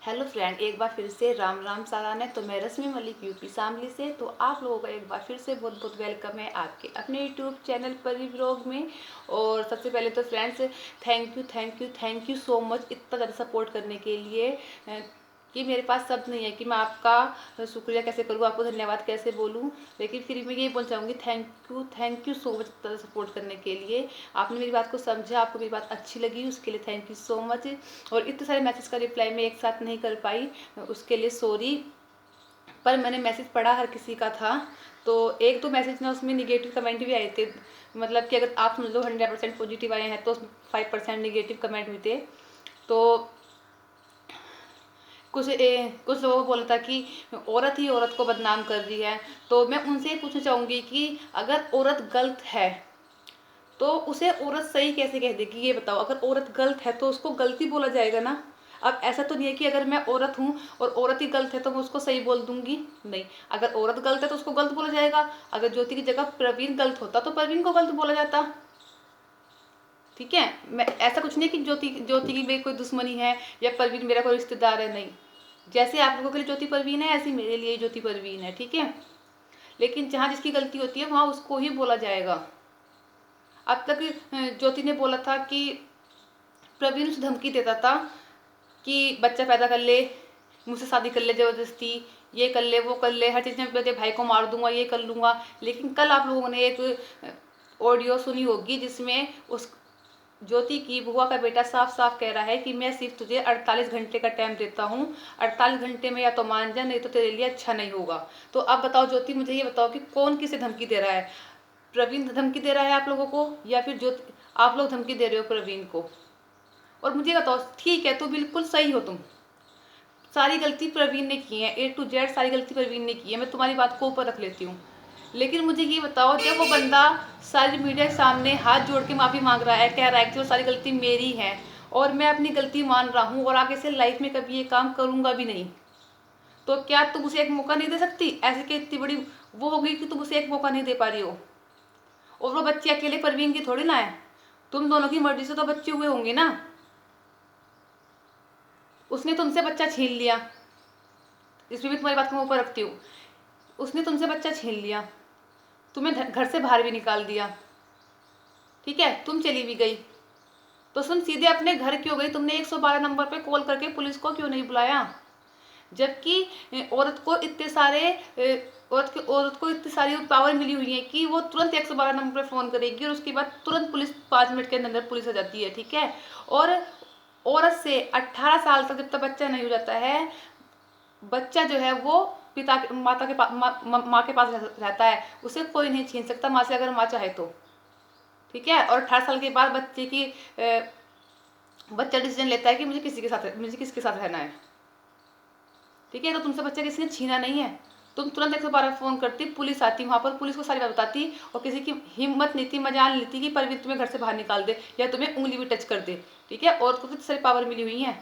Hello friend, एक बार फिर से राम राम साराने। तो मैं रश्मि मलिक यूपी शामली से। तो आप लोगों का एक बार फिर से बहुत बहुत वेलकम है आपके अपने यूट्यूब चैनल परी व्लॉग में। और सबसे पहले तो friends, thank you so much इतना ज़्यादा सपोर्ट करने के लिए कि मेरे पास शब्द नहीं है कि मैं आपका शुक्रिया कैसे करूँ, आपको धन्यवाद कैसे बोलूँ। लेकिन फिर मैं यही बोल चाहूँगी, थैंक यू सो मच इतना सपोर्ट करने के लिए। आपने मेरी बात को समझा, आपको मेरी बात अच्छी लगी, उसके लिए थैंक यू सो मच। और इतने सारे मैसेज का रिप्लाई मैं एक साथ नहीं कर पाई, उसके लिए सॉरी। पर मैंने मैसेज पढ़ा हर किसी का था। तो एक दो मैसेज ना उसमें निगेटिव कमेंट भी आए थे। मतलब कि अगर आप समझ लो 100% पॉजिटिव आए हैं तो उसमें 5% निगेटिव कमेंट हुए थे। तो कुछ लोगों को बोला था कि औरत ही औरत को बदनाम कर रही है। तो मैं उनसे ये पूछना चाहूँगी कि अगर औरत गलत है तो उसे औरत सही कैसे कह देगी, ये बताओ। अगर औरत गलत है तो उसको गलती बोला जाएगा ना। अब ऐसा तो नहीं है कि अगर मैं औरत हूँ और औरत ही गलत है तो मैं उसको सही बोल दूंगी, नहीं। अगर औरत गलत है तो उसको गलत बोला जाएगा। अगर ज्योति की जगह प्रवीण गलत होता तो प्रवीण को गलत बोला जाता। ठीक है, मैं ऐसा कुछ नहीं कि ज्योति ज्योति की मेरी कोई दुश्मनी है या प्रवीण मेरा कोई रिश्तेदार है, नहीं। जैसे आप लोगों के लिए ज्योति परवीन है, ऐसी मेरे लिए ज्योति परवीन है, ठीक है। लेकिन जहाँ जिसकी गलती होती है वहाँ उसको ही बोला जाएगा। अब तक ज्योति ने बोला था कि प्रवीण उसे धमकी देता था कि बच्चा पैदा कर ले, मुझसे शादी कर ले ज़बरदस्ती, ये कर ले वो कर ले, हर चीज़ में तेरे भाई को मार दूंगा, ये कर लूँगा। लेकिन कल आप लोगों ने एक ऑडियो सुनी होगी जिसमें उस ज्योति की बुआ का बेटा साफ साफ कह रहा है कि मैं सिर्फ तुझे 48 घंटे का टाइम देता हूँ, 48 घंटे में या तो मान जा, नहीं तो तेरे लिए अच्छा नहीं होगा। तो अब बताओ ज्योति, मुझे ये बताओ कि कौन किसे धमकी दे रहा है। प्रवीण धमकी दे रहा है आप लोगों को या फिर ज्योति, आप लोग धमकी दे रहे हो प्रवीण को। और मुझे बताओ, ठीक है तो बिल्कुल सही हो तुम, सारी गलती प्रवीण ने की है, A to Z सारी गलती प्रवीण ने की है, मैं तुम्हारी बात को ऊपर रख लेती हूँ। लेकिन मुझे ये बताओ, जब वो बंदा सारी मीडिया के सामने हाथ जोड़ के माफ़ी मांग रहा है, कह रहा है कि वो सारी गलती मेरी है और मैं अपनी गलती मान रहा हूँ और आगे से लाइफ में कभी ये काम करूँगा भी नहीं, तो क्या तुम उसे एक मौका नहीं दे सकती? ऐसे कि इतनी बड़ी वो होगी कि तुम उसे एक मौका नहीं दे पा रही हो। और वो बच्चे अकेले परवीन की थोड़ी ना है, तुम दोनों की मर्जी से तो बच्चे हुए होंगे ना। उसने तुमसे बच्चा छीन लिया, इसमें भी तुम्हारी बात को मैं ऊपर रखती हूँ। उसने तुमसे बच्चा छीन लिया, तुम्हें घर से बाहर भी निकाल दिया, ठीक है, तुम चली भी गई। तो तुम सीधे अपने घर क्यों गई? तुमने 112 नंबर पे कॉल करके पुलिस को क्यों नहीं बुलाया? जबकि औरत को इतनी सारी पावर मिली हुई है कि वो तुरंत 112 नंबर पे फ़ोन करेगी और उसके बाद तुरंत पुलिस 5 मिनट के अंदर पुलिस आ जाती है, ठीक है। और औरत से 18 साल तक जब तक बच्चा नहीं हो जाता है, बच्चा जो है वो पिता माता के पास माँ के पास रहता है, उसे कोई नहीं छीन सकता माँ से, अगर माँ चाहे तो, ठीक है। और 18 साल के बाद बच्चा डिसीजन लेता है कि मुझे किसके साथ रहना है, ठीक है। तो तुमसे बच्चा किसी ने छीना नहीं है। तुम तुरंत 112 फ़ोन करती, पुलिस आती, वहाँ पर पुलिस को सारी बात बताती और किसी की हिम्मत नहीं थी, मजाल नहीं थी कि परवीन तुम्हें घर से बाहर निकाल दे या तुम्हें उंगली भी टच कर दे, ठीक है। औरत को तो सारी पावर मिली हुई है,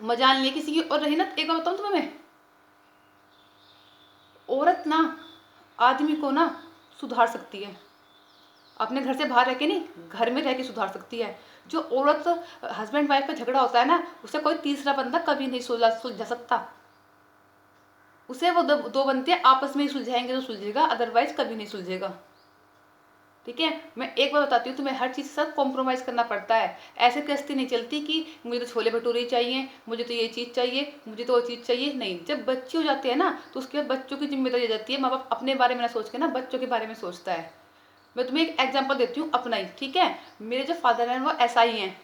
मजाल नहीं है किसी की। और रही ना, एक बात बताऊँ तुम्हें मैं, औरत ना आदमी को ना सुधार सकती है, अपने घर से बाहर रह के नहीं, घर में रह के सुधार सकती है। जो औरत हस्बैंड वाइफ का झगड़ा होता है ना, उसे कोई तीसरा बंदा कभी नहीं सुलझा सकता। उसे वो दो बंदे आपस में ही सुलझाएंगे तो सुलझेगा, अदरवाइज कभी नहीं सुलझेगा, ठीक है। मैं एक बार बताती हूँ, तुम्हें हर चीज़ के साथ कॉम्प्रोमाइज़ करना पड़ता है। ऐसे गृहस्थी नहीं चलती कि मुझे तो छोले भटूरे ही चाहिए, मुझे तो ये चीज़ चाहिए, मुझे तो वो चीज़ चाहिए, नहीं। जब बच्चे हो जाते हैं ना तो उसके बाद बच्चों की जिम्मेदारी आ जाती है। माँ बाप अपने बारे में ना सोच के ना बच्चों के बारे में सोचता है। मैं तुम्हें एक एग्जाम्पल देती हूँ अपना ही, ठीक है। मेरे जो फादर हैं वो SI हैं,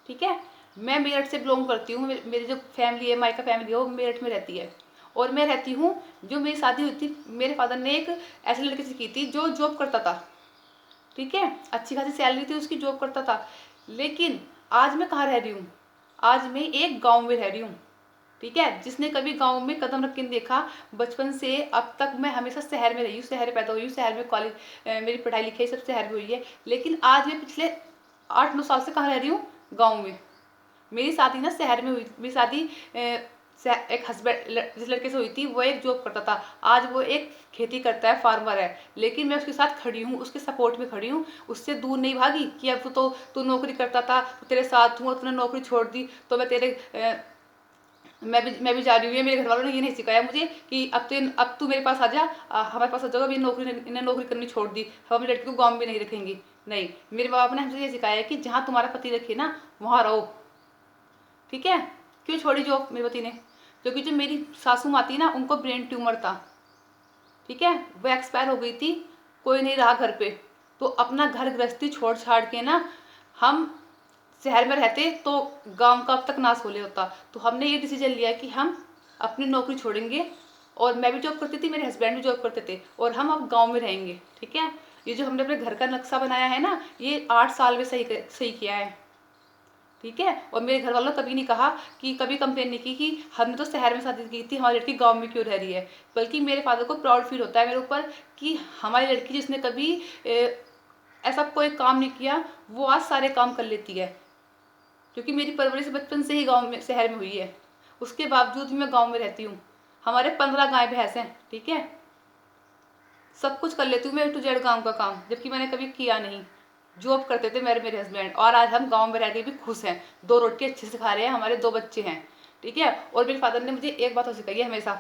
ठीक है। मैं मेरठ से बिलोंग करती हूँ, मेरी जो फैमिली है, मायका फैमिली है, वो मेरठ में रहती है। और मैं रहती हूँ, जो मेरी शादी हुई थी मेरे फादर ने एक ऐसे लड़के से की थी जो जॉब करता था, ठीक है, अच्छी खासी सैलरी थी उसकी, जॉब करता था। लेकिन आज मैं कहाँ रह रही हूँ? आज मैं एक गांव में रह रही हूँ, ठीक है। जिसने कभी गांव में कदम रख के नहीं देखा, बचपन से अब तक मैं हमेशा शहर में रही हूँ, शहर में पैदा हुई हूँ, शहर में कॉलेज, मेरी पढ़ाई लिखाई सब शहर में हुई है। लेकिन आज मैं पिछले 8-9 साल से कहाँ रह रही हूँ? गाँव में। मेरी शादी ना शहर में हुई, मेरी शादी एक हस्बैंड जिस लड़के से हुई थी वो एक जॉब करता था, आज वो एक खेती करता है, फार्मर है, लेकिन मैं उसके साथ खड़ी हूँ, उसके सपोर्ट में खड़ी हूँ, उससे दूर नहीं भागी कि अब तो तू नौकरी करता था तो तेरे साथ हूँ और तूने नौकरी छोड़ दी तो मैं तेरे मैं भी जा रही हूँ। ये मेरे घर वालों ने ये नहीं सिखाया मुझे कि अब तू मेरे पास आ जा, हमारे पास आ जाओ, अब ये नौकरी इन्हें नौकरी करनी छोड़ दी, हम अपनी लड़की को गाँव में नहीं रखेंगी। नहीं, मेरे बाप ने हमसे ये सिखाया है कि जहाँ तुम्हारा पति रखे ना वहाँ रहो। ठीक है, क्यों छोड़ी जॉब मेरे पति ने? क्योंकि जो मेरी सासू माँ थी ना उनको ब्रेन ट्यूमर था। ठीक है, वो एक्सपायर हो गई थी, कोई नहीं रहा घर पे, तो अपना घर गृहस्थी छोड़ छाड़ के ना हम शहर में रहते तो गांव का अब तक नाश होले होता। तो हमने ये डिसीजन लिया कि हम अपनी नौकरी छोड़ेंगे, और मैं भी जॉब करती थी, मेरे हस्बैंड भी जॉब करते थे, और हम अब गांव में रहेंगे। ठीक है, ये जो हमने अपने घर का नक्शा बनाया है ना, ये 8 साल में सही किया है। ठीक है, और मेरे घर वालों ने कभी नहीं कहा कि कभी कंप्लेन नहीं की कि हमने तो शहर में शादी की थी, हमारी लड़की गांव में क्यों रह रही है। बल्कि मेरे फादर को प्राउड फील होता है मेरे ऊपर कि हमारी लड़की जिसने कभी ऐसा कोई काम नहीं किया वो आज सारे काम कर लेती है। क्योंकि मेरी परवरिश बचपन से ही गांव में शहर में हुई है, उसके बावजूद भी मैं गांव में रहती हूँ। हमारे 15 गाय भैंस हैं। ठीक है, सब कुछ कर लेती हूँ मैं, A to Z गाँव का काम, जबकि मैंने कभी किया नहीं। जॉब करते थे मेरे हस्बैंड, और आज हम गांव में रह के भी खुश हैं, 2 रोटी अच्छे से खा रहे हैं, हमारे 2 बच्चे हैं। ठीक है, और मेरे फादर ने मुझे एक बात और सिखाई है हमेशा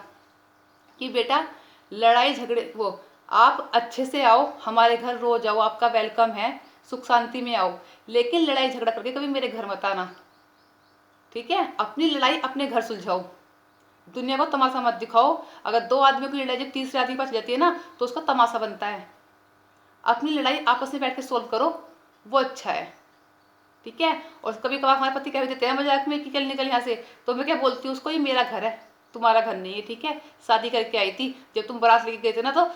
कि बेटा, लड़ाई झगड़े वो आप अच्छे से आओ हमारे घर, रोज आओ, आपका वेलकम है, सुख शांति में आओ, लेकिन लड़ाई झगड़ा करके कभी मेरे घर मत आना। ठीक है, अपनी लड़ाई अपने घर सुलझाओ, दुनिया को तमाशा मत दिखाओ। अगर 2 आदमियों की लड़ाई जब तीसरे आदमी के पास जाती है ना तो उसका तमाशा बनता है। अपनी लड़ाई आपस में बैठ के सोल्व करो, वो अच्छा है। ठीक है, और कभी कभार हमारे पति कह देते हैं मजाक में कि चल निकल यहाँ से, तो मैं क्या बोलती हूँ उसको, ये मेरा घर है, तुम्हारा घर नहीं है। ठीक है, शादी करके आई थी, जब तुम बारात लेके गए थे ना तो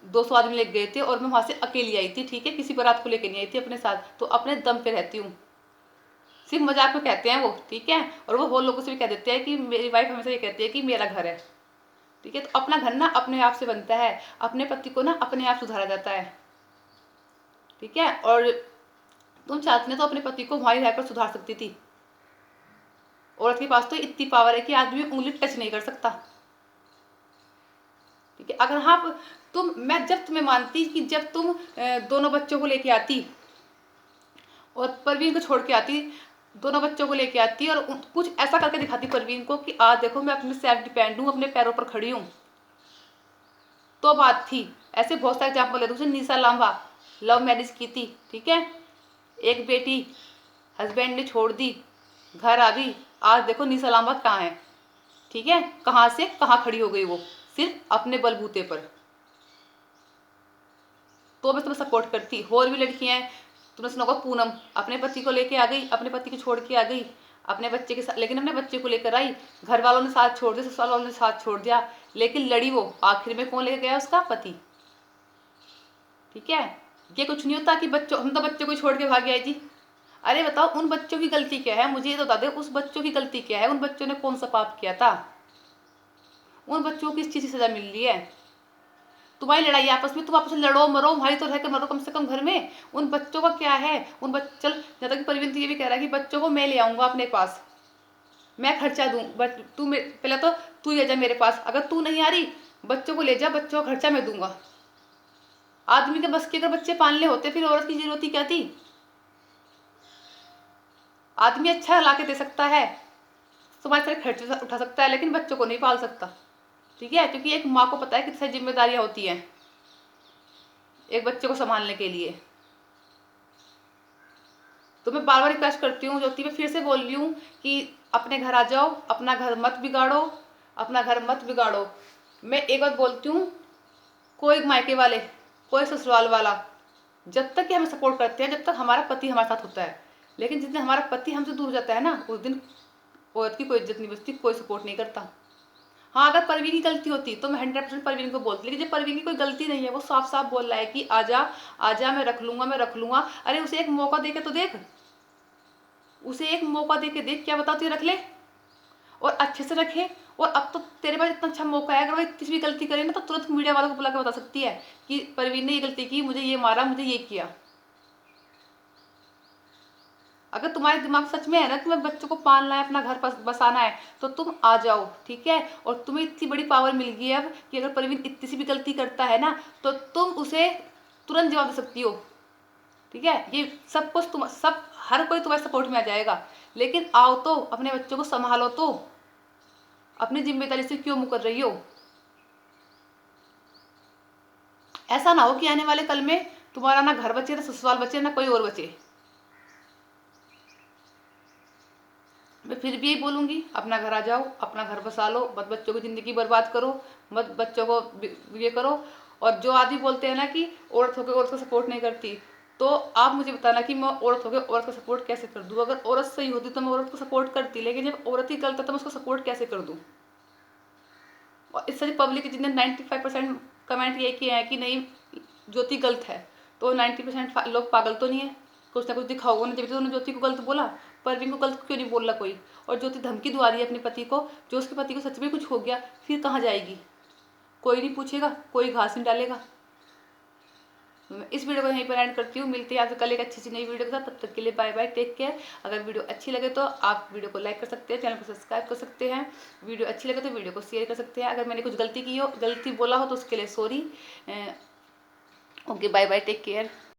200 आदमी लेके गए थे, और मैं वहाँ से अकेली आई थी। ठीक है, किसी बारात को लेके नहीं आई थी अपने साथ, तो अपने दम पे रहती हूँ। सिर्फ मजाक में कहते हैं वो। ठीक है, और वो लोगों से भी कह देते हैं कि मेरी वाइफ हमेशा ये कहती है कि मेरा घर है। ठीक है, तो अपना घर ना अपने आप से बनता है, अपने पति को ना अपने आप सुधारा जाता है। ठीक है, और तुम चाहती ना तो अपने पति को वहीं रहकर सुधार सकती थी। औरत के पास तो इतनी पावर है कि आदमी उंगली टच नहीं कर सकता। ठीक है, अगर हाँ मैं जब तुम्हें मानती कि जब तुम दोनों बच्चों को लेके आती और परवीन को छोड़ के आती, दोनों बच्चों को लेके आती और कुछ ऐसा करके दिखाती परवीन को कि आज देखो मैं अपने सेल्फ डिपेंड हूँ, अपने पैरों पर खड़ी हूँ, तो बात थी। ऐसे बहुत सारे एग्जाम्पल है। दूसरी निशा लांबा, लव मैरिज की थी। ठीक है, एक बेटी, हस्बैंड ने छोड़ दी, घर आ गई, आज देखो निशा लांबा कहाँ है। ठीक है, कहाँ से कहाँ खड़ी हो गई वो, सिर्फ अपने बलबूते पर। तो मैं तुम्हें सपोर्ट करती। और भी लड़कियां हैं, तुमने सुना होगा पूनम, अपने पति को लेके आ गई, अपने पति को छोड़ के आ गई, अपने बच्चे के साथ, लेकिन अपने बच्चे को लेकर आई, घर वालों ने साथ छोड़ दिया, ससुराल वालों ने साथ छोड़ दिया, लेकिन लड़ी वो, आखिर में कौन लेके गया? उसका पति। ठीक है, ये कुछ नहीं होता कि बच्चों, हम तो बच्चों को छोड़ के भाग आई थी। अरे बताओ उन बच्चों की गलती क्या है, मुझे ये तो बता दे, उस बच्चों की गलती क्या है? उन बच्चों ने कौन सा पाप किया था? उन बच्चों को किस चीज की सजा मिल रही है? तुम्हारी लड़ाई आपस में, तुम आपस में लड़ो मरो, भाई तो रह के मरो कम से कम घर में। उन बच्चों का क्या है? उन बच्चे, चल जब तक परवीन तो ये भी कह रहा है कि बच्चों को मैं ले आऊंगा अपने पास, मैं खर्चा दूं, बट पहले तो तू ले जा मेरे पास, अगर तू नहीं आ रही बच्चों को ले जा, बच्चों का खर्चा मैं दूंगा। आदमी के बस के अगर बच्चे पालने होते फिर औरत की जरूरत ही क्या थी? आदमी अच्छा ला के दे सकता है, तुम्हारे सारे खर्चे उठा सकता है, लेकिन बच्चों को नहीं पाल सकता। ठीक है, क्योंकि एक माँ को पता है कितनी सारी जिम्मेदारियां होती हैं एक बच्चे को संभालने के लिए। तो मैं बार बार रिक्वेस्ट करती हूँ ज्योति, मैं फिर से बोल रही हूँ कि अपने घर आ जाओ, अपना घर मत बिगाड़ो, अपना घर मत बिगाड़ो। मैं एक बात बोलती हूँ, कोई मायके वाले, कोई ससुराल वाला, जब तक कि हमें सपोर्ट करते हैं, जब तक हमारा पति हमारे साथ होता है, लेकिन जिस दिन हमारा पति हमसे दूर जाता है ना, उस दिन औरत की कोई इज्जत नहीं बचती, कोई सपोर्ट नहीं करता। हाँ, अगर परवीन की गलती होती तो मैं 100% परवीन को बोलती, लेकिन जब परवीन की कोई गलती नहीं है, वो साफ साफ बोल रहा है कि आजा आजा, मैं रख लूंगा, मैं रख लूंगा। अरे उसे एक मौका दे के तो देख, उसे एक मौका दे के देख, क्या बताओ तुझे रख ले और अच्छे से रखे। और अब तो तेरे पास इतना अच्छा मौका है, अगर वो किसी भी गलती करे ना तो तुरंत मीडिया वालों को बुला के बता सकती है कि परवीन ने ये गलती की, मुझे ये मारा, मुझे ये किया। अगर तुम्हारे दिमाग में सच में है ना तुम्हें बच्चों को पालना है, अपना घर बसाना है, तो तुम आ जाओ, ठीक है। और तुम्हें इतनी बड़ी पावर मिल गई है अब कि अगर परवीन इतनी सी भी गलती करता है ना तो तुम उसे तुरंत जवाब दे सकती हो, ठीक है। ये सब कुछ तुम सब हर कोई तुम्हारे सपोर्ट में आ जाएगा, लेकिन आओ तो अपने बच्चों को संभालो, तो अपनी जिम्मेदारी से क्यों मुकर रही हो। ऐसा ना हो कि आने वाले कल में तुम्हारा ना घर बचे, ना ससुराल बचे, ना कोई और बचे। मैं फिर भी यही बोलूंगी, अपना घर आ जाओ, अपना घर बसा लो, मत बच्चों की ज़िंदगी बर्बाद करो, मत बच्चों को ये करो। और जो आदमी बोलते हैं ना कि औरत होकर औरत को सपोर्ट नहीं करती, तो आप मुझे बताना कि मैं औरत होकर औरत को सपोर्ट कैसे कर दूँ। अगर औरत सही होती तो मैं औरत को सपोर्ट करती, लेकिन जब औरत ही गलत है तो मैं उसको सपोर्ट कैसे कर दूँ। और इस सारी पब्लिक जितने 95% कमेंट ये किए हैं कि नहीं ज्योति गलत है, तो 90% लोग पागल तो नहीं है, कुछ ना कुछ दिखा होगा ना, जब तो उन्होंने ज्योति को गलत बोला। परवीन को गलत क्यों नहीं बोल रहा कोई। और ज्योति धमकी दवा रही है अपने पति को, जो उसके पति को सच में कुछ हो गया फिर कहाँ जाएगी, कोई नहीं पूछेगा, कोई घास नहीं डालेगा। तो मैं इस वीडियो को यहीं पर एंड करती हूँ, मिलते हैं आपसे कल एक अच्छी सी नई वीडियो के साथ। तब तक के लिए बाय बाय, टेक केयर। अगर वीडियो अच्छी लगे तो आप वीडियो को लाइक कर सकते हैं, चैनल को सब्सक्राइब कर सकते हैं। वीडियो अच्छी लगे तो वीडियो को शेयर कर सकते हैं। अगर मैंने कुछ गलती की हो, गलती बोला हो तो उसके लिए sorry. Okay, bye bye, take care.